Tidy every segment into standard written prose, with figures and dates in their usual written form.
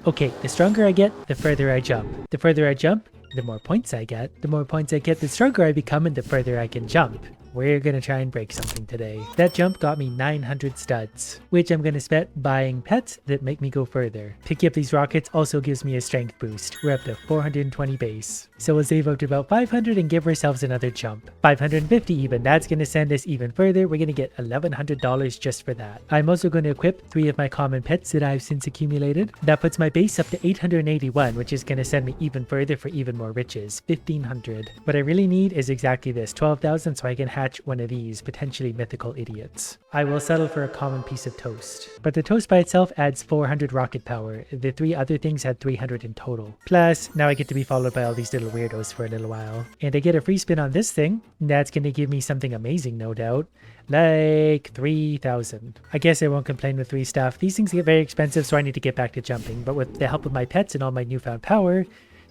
Okay, the stronger I get, the further I jump. The further I jump, the more points I get. The more points I get, the stronger I become, and the further I can jump. We're gonna try and break something today. That jump got me 900 studs, which I'm gonna spend buying pets that make me go further. Picking up these rockets also gives me a strength boost. We're up to 420 base. So we'll save up to about 500 and give ourselves another jump. 550 even, that's gonna send us even further. We're gonna get $1,100 just for that. I'm also gonna equip 3 of my common pets that I've since accumulated. That puts my base up to 881, which is gonna send me even further for even more riches, 1,500. What I really need is exactly this, 12,000, so I can hatch one of these potentially mythical idiots. I will settle for a common piece of toast, but the toast by itself adds 400 rocket power. The 3 other things had 300 in total. Plus, now I get to be followed by all these little weirdos for a little while. And I get a free spin on this thing. That's gonna give me something amazing, no doubt. Like 3,000. I guess I won't complain with 3 stuff. These things get very expensive, so I need to get back to jumping. But with the help of my pets and all my newfound power,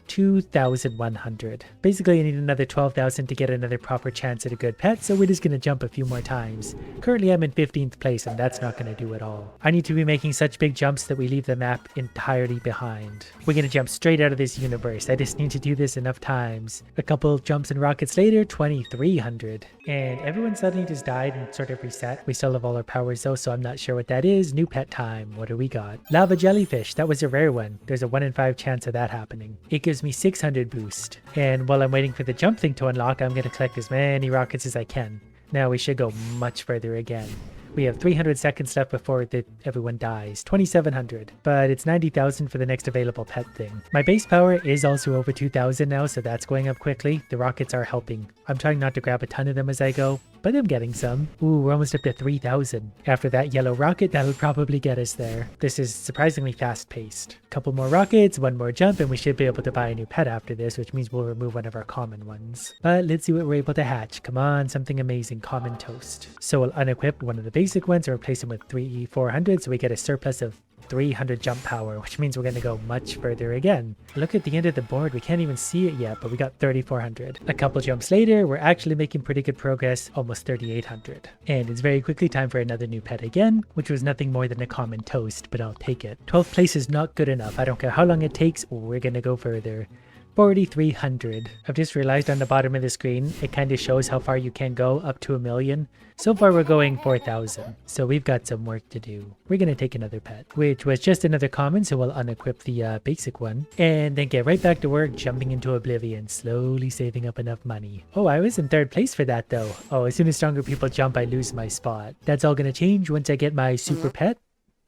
2,100. Basically, I need another 12,000 to get another proper chance at a good pet, so we're just gonna jump a few more times. Currently, I'm in 15th place, and that's not gonna do at all. I need to be making such big jumps that we leave the map entirely behind. We're gonna jump straight out of this universe. I just need to do this enough times. A couple jumps and rockets later, 2,300. And everyone suddenly just died and sort of reset. We still have all our powers though, so I'm not sure what that is. New pet time. What do we got? Lava jellyfish. That was a rare one. There's a 1 in 5 chance of that happening. It gives me 600 boost. And while I'm waiting for the jump thing to unlock, I'm going to collect as many rockets as I can. Now we should go much further again. We have 300 seconds left before everyone dies. 2,700. But it's 90,000 for the next available pet thing. My base power is also over 2,000 now, so that's going up quickly. The rockets are helping. I'm trying not to grab a ton of them as I go, but I'm getting some. Ooh, we're almost up to 3,000. After that yellow rocket, that'll probably get us there. This is surprisingly fast-paced. Couple more rockets, 1 more jump, and we should be able to buy a new pet after this, which means we'll remove one of our common ones. But let's see what we're able to hatch. Come on, something amazing. Common toast. So we'll unequip one of the basic ones and replace them with 400, so we get a surplus of 300 jump power, which means we're going to go much further again. Look at the end of the board. We can't even see it yet, but we got 3,400. A couple jumps later, we're actually making pretty good progress, almost 3,800. And it's very quickly time for another new pet again, which was nothing more than a common toast, but I'll take it. 12th place is not good enough. I don't care how long it takes, we're going to go further. 4,300. I've just realized on the bottom of the screen, it kind of shows how far you can go, up to 1,000,000. So far we're going 4,000. So we've got some work to do. We're going to take another pet, which was just another common, so we'll unequip the basic one. And then get right back to work, jumping into oblivion, slowly saving up enough money. Oh, I was in 3rd place for that though. Oh, as soon as stronger people jump, I lose my spot. That's all going to change once I get my super pet.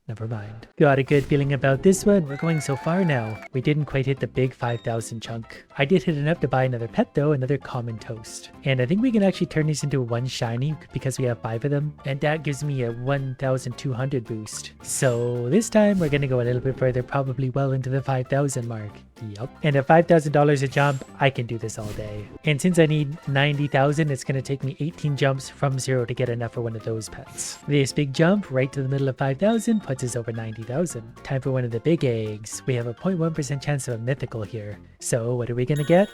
Never mind. Got a good feeling about this one. We're going so far now. We didn't quite hit the big 5,000 chunk. I did hit enough to buy another pet though, another common toast. And I think we can actually turn this into 1 shiny because we have 5 of them. And that gives me a 1,200 boost. So this time we're going to go a little bit further, probably well into the 5,000 mark. Yup. And at $5,000 a jump, I can do this all day. And since I need 90,000, it's going to take me 18 jumps from 0 to get enough for one of those pets. This big jump right to the middle of 5,000 puts us over 90,000. Time for one of the big eggs. We have a 0.1% chance of a mythical here. So what are we going to get?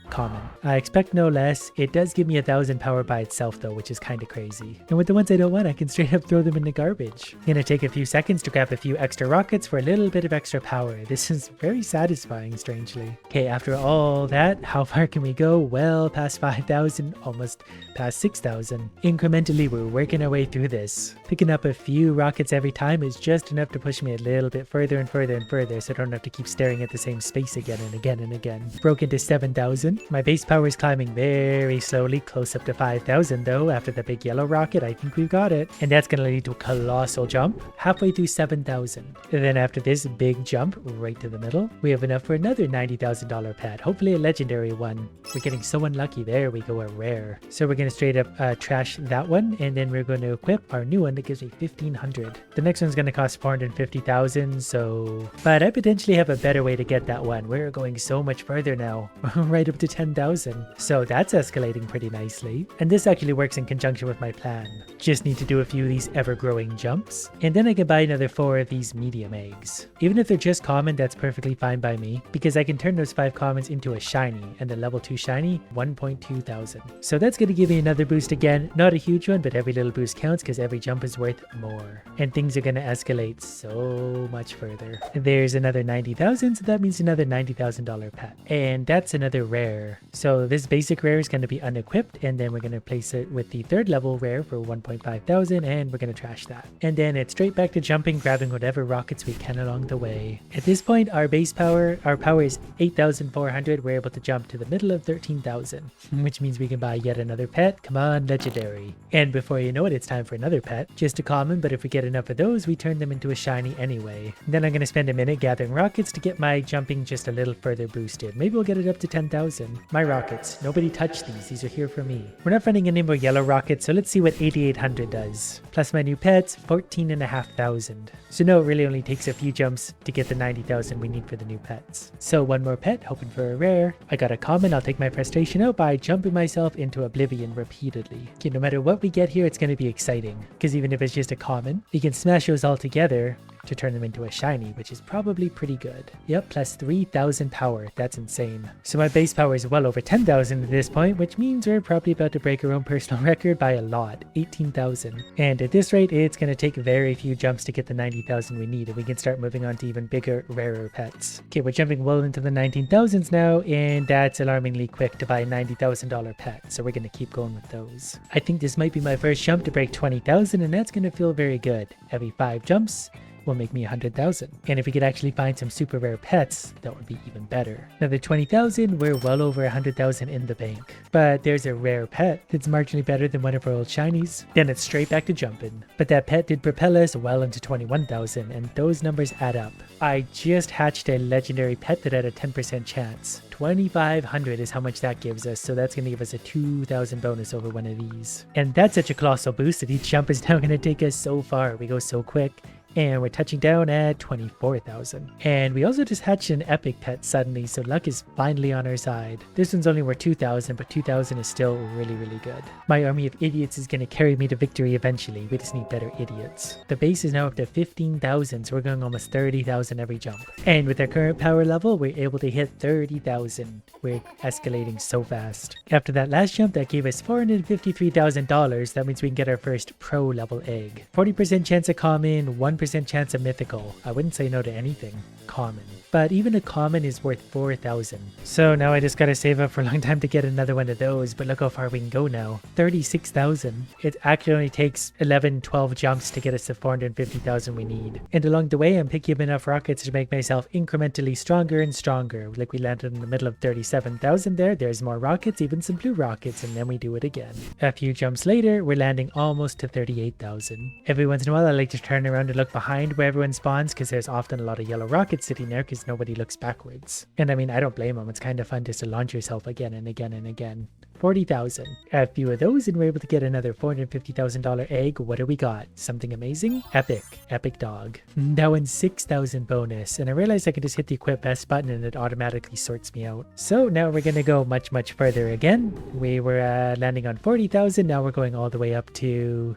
Common. I expect no less. It does give me 1,000 power by itself though, which is kind of crazy. And with the ones I don't want, I can straight up throw them in the garbage. Gonna take a few seconds to grab a few extra rockets for a little bit of extra power. This is very satisfying, strangely. Okay, after all that, how far can we go? Well, past 5,000, almost past 6,000. Incrementally, we're working our way through this. Picking up a few rockets every time is just enough to push me a little bit further and further and further, so I don't have to keep staring at the same space again and again and again. Broke into 7,000. My base power is climbing very slowly, close up to 5,000 though. After the big yellow rocket, I think we've got it. And that's going to lead to a colossal jump, halfway through 7,000. And then after this big jump, right to the middle, we have enough for another $90,000 pet, hopefully a legendary one. We're getting so unlucky. There we go, a rare. So we're going to straight up trash that one, and then we're going to equip our new one that gives me 1,500. The next one's going to cost 450,000, so... But I potentially have a better way to get that one. We're going so much further now, right up to 10,000. So that's escalating pretty nicely. And this actually works in conjunction with my plan. Just need to do a few of these ever-growing jumps, and then I can buy another 4 of these medium eggs. Even if they're just common, that's perfectly fine by me, because I can turn those 5 commons into a shiny, and a level 2 shiny, 1.2 thousand. So that's going to give me another boost again. Not a huge one, but every little boost counts because every jump is worth more. And things are going to escalate so much further. There's another 90,000, so that means another $90,000 pet. And that's another rare. So this basic rare is going to be unequipped, and then we're going to place it with the 3rd level rare for 1.5 thousand, and we're going to trash that. And then it's straight back to jumping, grabbing whatever rockets we can along the way. At this point, our power is 8,400. We're able to jump to the middle of 13,000, which means we can buy yet another pet. Come on, legendary. And before you know it, it's time for another pet. Just a common, but if we get enough of those, we turn them into a shiny anyway. Then I'm going to spend a minute gathering rockets to get my jumping just a little further boosted. Maybe we'll get it up to 10,000. My rockets. Nobody touched these. These are here for me. We're not finding any more yellow rockets, so let's see what 8,800 does. Plus my new pets, 14,500. So no, it really only takes a few jumps to get the 90,000 we need for the new pets. So one more pet, hoping for a rare. I got a common. I'll take my frustration out by jumping myself into oblivion repeatedly. Okay, no matter what we get here, it's going to be exciting, because even if it's just a common, we can smash those all together to turn them into a shiny, which is probably pretty good. Yep, plus 3,000 power. That's insane. So my base power is well over 10,000 at this point, which means we're probably about to break our own personal record by a lot, 18,000. And at this rate, it's going to take very few jumps to get the 90,000 we need, and we can start moving on to even bigger, rarer pets. Okay, we're jumping well into the 19,000s now, and that's alarmingly quick to buy a $90,000 pet, so we're going to keep going with those. I think this might be my first jump to break 20,000, and that's going to feel very good. Every 5 jumps will make me 100,000. And if we could actually find some super rare pets, that would be even better. Another 20,000, we're well over 100,000 in the bank. But there's a rare pet that's marginally better than one of our old shinies. Then it's straight back to jumping. But that pet did propel us well into 21,000, and those numbers add up. I just hatched a legendary pet that had a 10% chance. 2,500 is how much that gives us, so that's going to give us a 2,000 bonus over one of these. And that's such a colossal boost that each jump is now going to take us so far. We go so quick. And we're touching down at 24,000. And we also just hatched an epic pet suddenly, so luck is finally on our side. This one's only worth 2,000, but 2,000 is still really, really good. My army of idiots is going to carry me to victory eventually. We just need better idiots. The base is now up to 15,000, so we're going almost 30,000 every jump. And with our current power level, we're able to hit 30,000. We're escalating so fast. After that last jump, that gave us $453,000. That means we can get our first pro level egg. 40% chance of common, 1% chance of mythical. I wouldn't say no to anything common. But even a common is worth 4,000. So now I just gotta save up for a long time to get another one of those, but look how far we can go now. 36,000. It actually only takes 11, 12 jumps to get us the 450,000 we need. And along the way, I'm picking up enough rockets to make myself incrementally stronger and stronger. Like we landed in the middle of 37,000 there. There's more rockets, even some blue rockets, and then we do it again. A few jumps later, we're landing almost to 38,000. Every once in a while, I like to turn around and look behind where everyone spawns, because there's often a lot of yellow rockets sitting there because nobody looks backwards. And I mean, I don't blame them. It's kind of fun just to launch yourself again and again and again. 40,000. A few of those and we're able to get another $450,000 egg. What do we got? Something amazing? Epic. Epic dog. That one's 6,000 bonus. And I realized I could just hit the equip best button and it automatically sorts me out. So now we're going to go much, much further again. We were landing on 40,000. Now we're going all the way up to...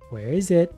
where is it?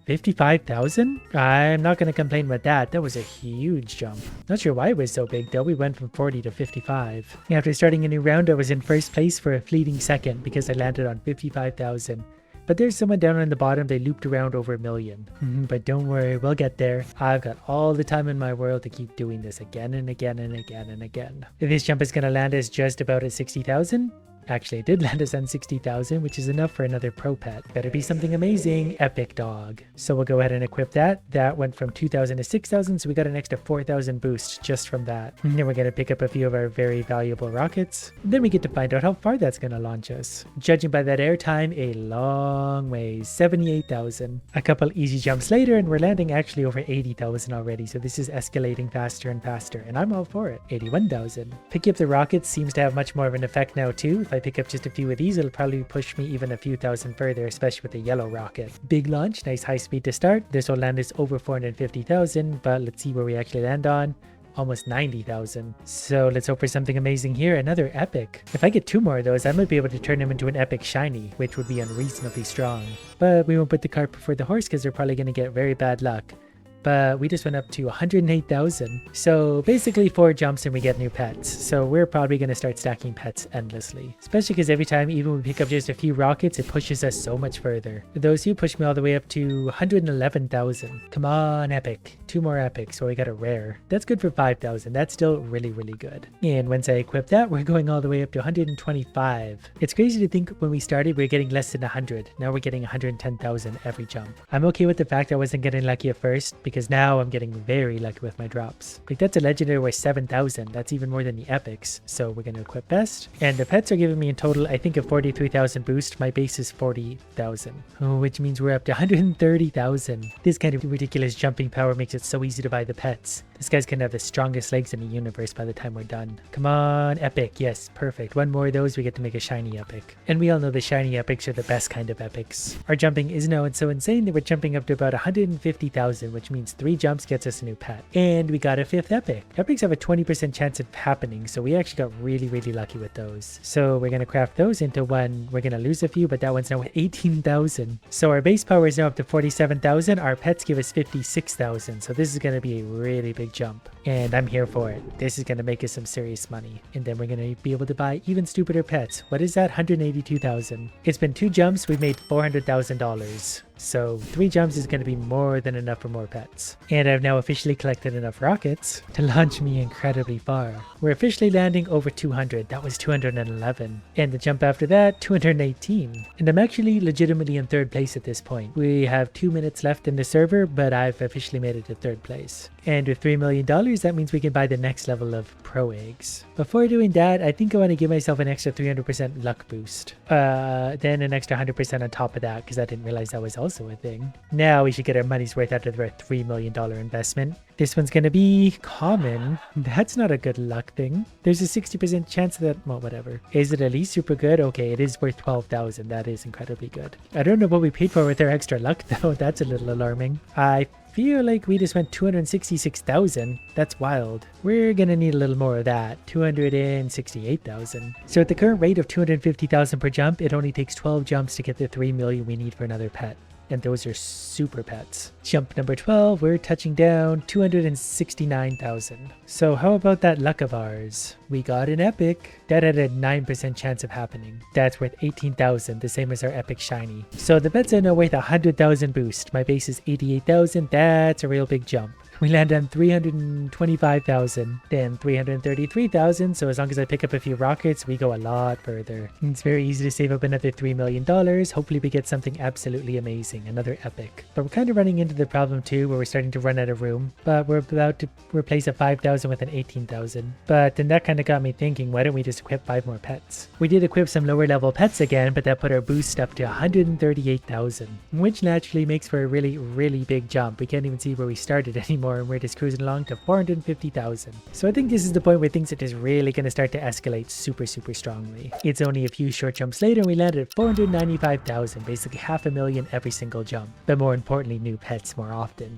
55,000? I'm not going to complain about that. That was a huge jump. Not sure why it was so big though. We went from 40 to 55. After starting a new round, I was in first place for a fleeting second because I landed on 55,000. But there's someone down on the bottom. They looped around over 1 million. But don't worry, we'll get there. I've got all the time in my world to keep doing this again and again and again and again. This jump is going to land us just about at 60,000. Actually, it did land us on 60,000, which is enough for another pro pet. Better be something amazing. Epic dog. So we'll go ahead and equip that. That went from 2,000 to 6,000, so we got an extra 4,000 boost just from that. And then we're going to pick up a few of our very valuable rockets. Then we get to find out how far that's going to launch us. Judging by that airtime, a long way. 78,000. A couple easy jumps later, and we're landing actually over 80,000 already, so this is escalating faster and faster, and I'm all for it. 81,000. Picking up the rockets seems to have much more of an effect now too. If I pick up just a few of these, it'll probably push me even a few thousand further, especially with the yellow rocket. Big launch, nice high speed to start. This will land us over 450,000, but let's see where we actually land on. almost 90,000. So let's hope for something amazing here. Another epic. If I get 2 more of those, I might be able to turn them into an epic shiny, which would be unreasonably strong. But we won't put the cart before the horse because they're probably going to get very bad luck. But we just went up to 108,000. So basically 4 jumps and we get new pets. So we're probably going to start stacking pets endlessly. Especially because every time even we pick up just a few rockets, it pushes us so much further. Those two push me all the way up to 111,000. Come on, epic. 2 more epics, so we got a rare. That's good for 5,000. That's still really, really good. And once I equip that, we're going all the way up to 125. It's crazy to think when we started, we were getting less than 100. Now we're getting 110,000 every jump. I'm okay with the fact I wasn't getting lucky at first, because now I'm getting very lucky with my drops. Like that's a legendary worth 7,000. That's even more than the epics. So we're going to equip best. And the pets are giving me in total, I think, a 43,000 boost. My base is 40,000, which means we're up to 130,000. This kind of ridiculous jumping power makes it so easy to buy the pets. This guy's gonna have the strongest legs in the universe by the time we're done. Come on, epic. Yes, perfect. 1 more of those, we get to make a shiny epic. And we all know the shiny epics are the best kind of epics. Our jumping is now so insane that we're jumping up to about 150,000, which means 3 jumps gets us a new pet. And we got a 5th epic. Epics have a 20% chance of happening, so we actually got really, really lucky with those. So we're gonna craft those into one. We're gonna lose a few, but that one's now at 18,000. So our base power is now up to 47,000. Our pets give us 56,000. So this is gonna be a really big jump, and I'm here for it. This is going to make us some serious money, and then we're going to be able to buy even stupider pets. What is that? 182,000. It's been 2 jumps. We've made $400,000. So 3 jumps is going to be more than enough for more pets. And I've now officially collected enough rockets to launch me incredibly far. We're officially landing over 200. That was 211. And the jump after that, 218. And I'm actually legitimately in 3rd place at this point. We have 2 minutes left in the server, but I've officially made it to 3rd place. And with $3 million, that means we can buy the next level of pro eggs. Before doing that, I think I want to give myself an extra 300% luck boost. Then an extra 100% on top of that, because I didn't realize that was also a thing. Now we should get our money's worth out of our $3 million investment. This one's going to be common. That's not a good luck thing. There's a 60% chance that, well, whatever. Is it at least super good? Okay, it is worth 12,000. That is incredibly good. I don't know what we paid for with our extra luck though. That's a little alarming. I feel like we just went 266,000. That's wild. We're gonna need a little more of that. 268,000. So at the current rate of 250,000 per jump, it only takes 12 jumps to get the 3 million we need for another pet. And those are super pets. Jump number 12, we're touching down 269,000. So how about that luck of ours? We got an epic. That had a 9% chance of happening. That's worth 18,000, the same as our epic shiny. So the pets are now worth 100,000 boost. My base is 88,000. That's a real big jump. We land on 325,000, then 333,000. So as long as I pick up a few rockets, we go a lot further. It's very easy to save up another $3 million. Hopefully we get something absolutely amazing, another epic. But we're kind of running into the problem too, where we're starting to run out of room. But we're about to replace a 5,000 with an 18,000. But then that kind of got me thinking, why don't we just equip 5 more pets? We did equip some lower level pets again, but that put our boost up to 138,000, which naturally makes for a really, really big jump. We can't even see where we started anymore, and we're just cruising along to 450,000. So I think this is the point where things are just really going to start to escalate super strongly. It's only a few short jumps later and we landed at 495,000, basically $500,000 every single jump. But more importantly, new pets more often.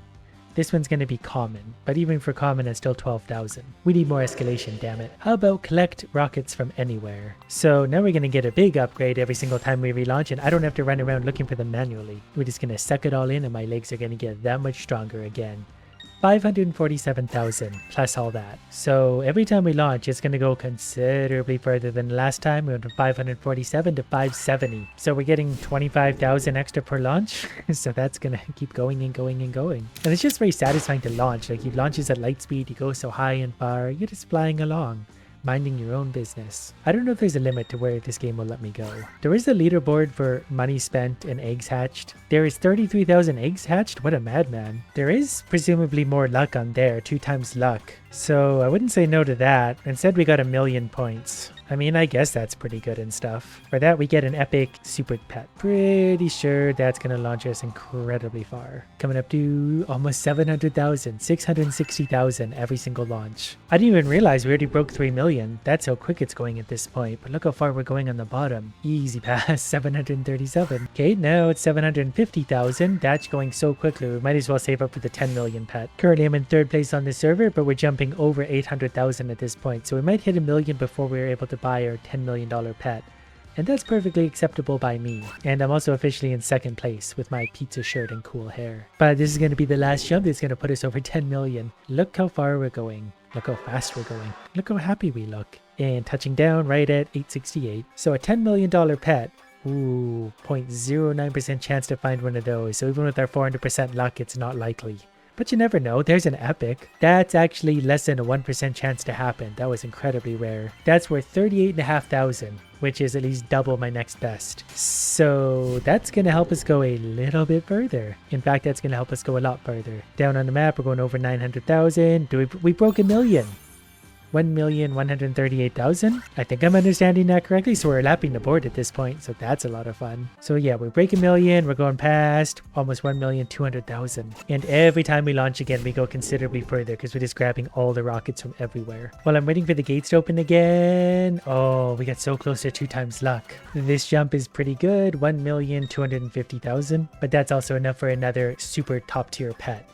This one's going to be common, but even for common it's still 12,000. We need more escalation, damn it. How about collect rockets from anywhere? So now we're going to get a big upgrade every single time we relaunch, and I don't have to run around looking for them manually. We're just going to suck it all in and my legs are going to get that much stronger again. 547,000 plus all that. So every time we launch, it's going to go considerably further than last time. We went from 547 to 570. So we're getting 25,000 extra per launch. So that's going to keep going and going and going. And it's just very satisfying to launch. Like you launches at light speed, you go so high and far, you're just flying along, minding your own business. I don't know if there's a limit to where this game will let me go. There is a leaderboard for money spent and eggs hatched. There is 33,000 eggs hatched. What a madman. There is presumably more luck on there, 2 times luck. So I wouldn't say no to that. Instead we got 1,000,000 points. I mean, I guess that's pretty good and stuff. For that, we get an epic super pet. Pretty sure that's going to launch us incredibly far. Coming up to almost 700,000, 660,000 every single launch. I didn't even realize we already broke 3 million. That's how quick it's going at this point. But look how far we're going on the bottom. Easy pass, 737. Okay, now it's 750,000. That's going so quickly. We might as well save up for the 10 million pet. Currently, I'm in 3rd place on the server, but we're jumping over 800,000 at this point. So we might hit 1 million before we're able to buy our $10 million pet. And that's perfectly acceptable by me. And I'm also officially in 2nd place with my pizza shirt and cool hair. But this is going to be the last jump that's going to put us over 10 million. Look how far we're going. Look how fast we're going. Look how happy we look. And touching down right at 868. So a $10 million pet. Ooh, 0.09% chance to find one of those. So even with our 400% luck, it's not likely. But you never know, there's an epic. That's actually less than a 1% chance to happen. That was incredibly rare. That's worth 38,500, which is at least double my next best. So that's going to help us go a little bit further. In fact, that's going to help us go a lot further. Down on the map, we're going over 900,000. We broke 1 million. 1,138,000. I think I'm understanding that correctly. So we're lapping the board at this point. So that's a lot of fun. So yeah, we break 1 million. We're going past almost 1,200,000. And every time we launch again, we go considerably further because we're just grabbing all the rockets from everywhere. While I'm waiting for the gates to open again. Oh, we got so close to 2 times luck. This jump is pretty good. 1,250,000. But that's also enough for another super top tier pet,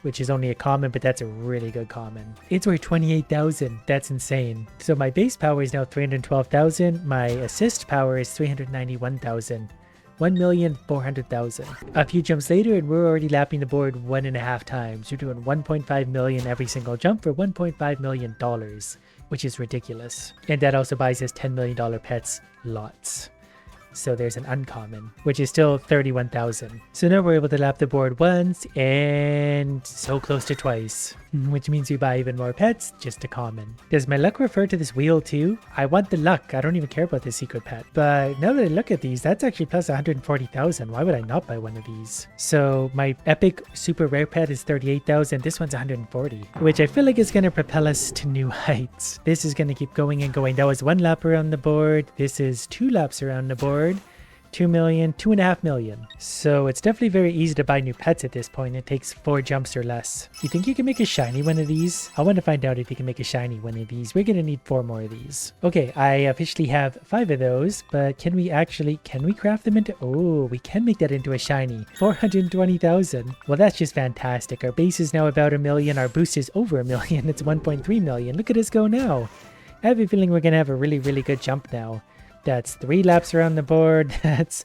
which is only a common, but that's a really good common. It's worth 28,000. That's insane. So my base power is now 312,000. My assist power is 391,000. 1,400,000. A few jumps later and we're already lapping the board 1.5 times. We're doing 1.5 million every single jump for $1.5 million, which is ridiculous. And that also buys us $10 million pets lots. So there's an uncommon, which is still 31,000. So now we're able to lap the board once and so close to twice, which means we buy even more pets, just a common. Does my luck refer to this wheel too? I want the luck. I don't even care about this secret pet. But now that I look at these, that's actually plus 140,000. Why would I not buy one of these? So my epic super rare pet is 38,000. This one's 140, which I feel like is going to propel us to new heights. This is going to keep going and going. That was 1 lap around the board. This is 2 laps around the board. 2 million, 2.5 million. So it's definitely very easy to buy new pets at this point. It takes 4 jumps or less. You think you can make a shiny one of these? I want to find out if you can make a shiny one of these. We're going to need 4 more of these. Okay, I officially have 5 of those, but can we craft them into, oh, we can make that into a shiny. 420,000. Well, that's just fantastic. Our base is now about 1 million. Our boost is over 1 million. It's 1.3 million. Look at us go now. I have a feeling we're going to have a really, really good jump now. That's 3 laps around the board. That's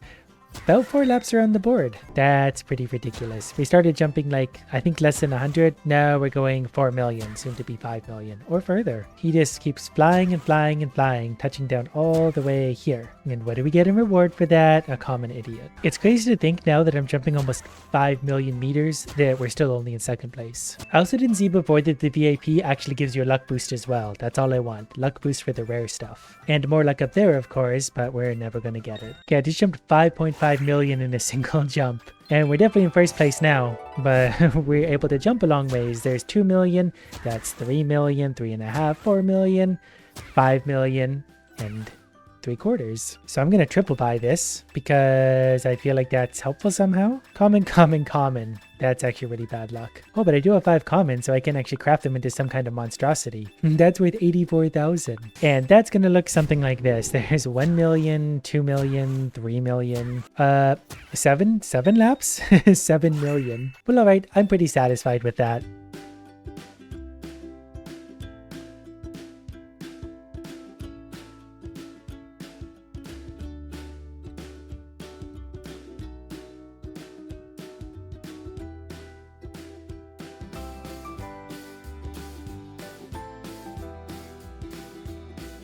about 4 laps around the board. That's pretty ridiculous. We started jumping like, I think less than 100. Now we're going 4 million, soon to be 5 million or further. He just keeps flying and flying and flying, touching down all the way here. And what do we get in reward for that? A common idiot. It's crazy to think now that I'm jumping almost 5 million meters that we're still only in 2nd place. I also didn't see before that the VIP actually gives you a luck boost as well. That's all I want. Luck boost for the rare stuff. And more luck up there, of course, but we're never going to get it. Okay, I just jumped 5.5 million in a single jump. And we're definitely in 1st place now, but we're able to jump a long ways. There's 2 million, that's 3 million, 3.5, 4 million, 5 million, and 3/4. So I'm going to triple buy this because I feel like that's helpful somehow. Common, common, common. That's actually really bad luck. Oh, but I do have 5 commons, so I can actually craft them into some kind of monstrosity. That's worth 84,000. And that's going to look something like this. There's 1 million, 2 million, 3 million, 7 laps? 7 million. Well, all right, I'm pretty satisfied with that.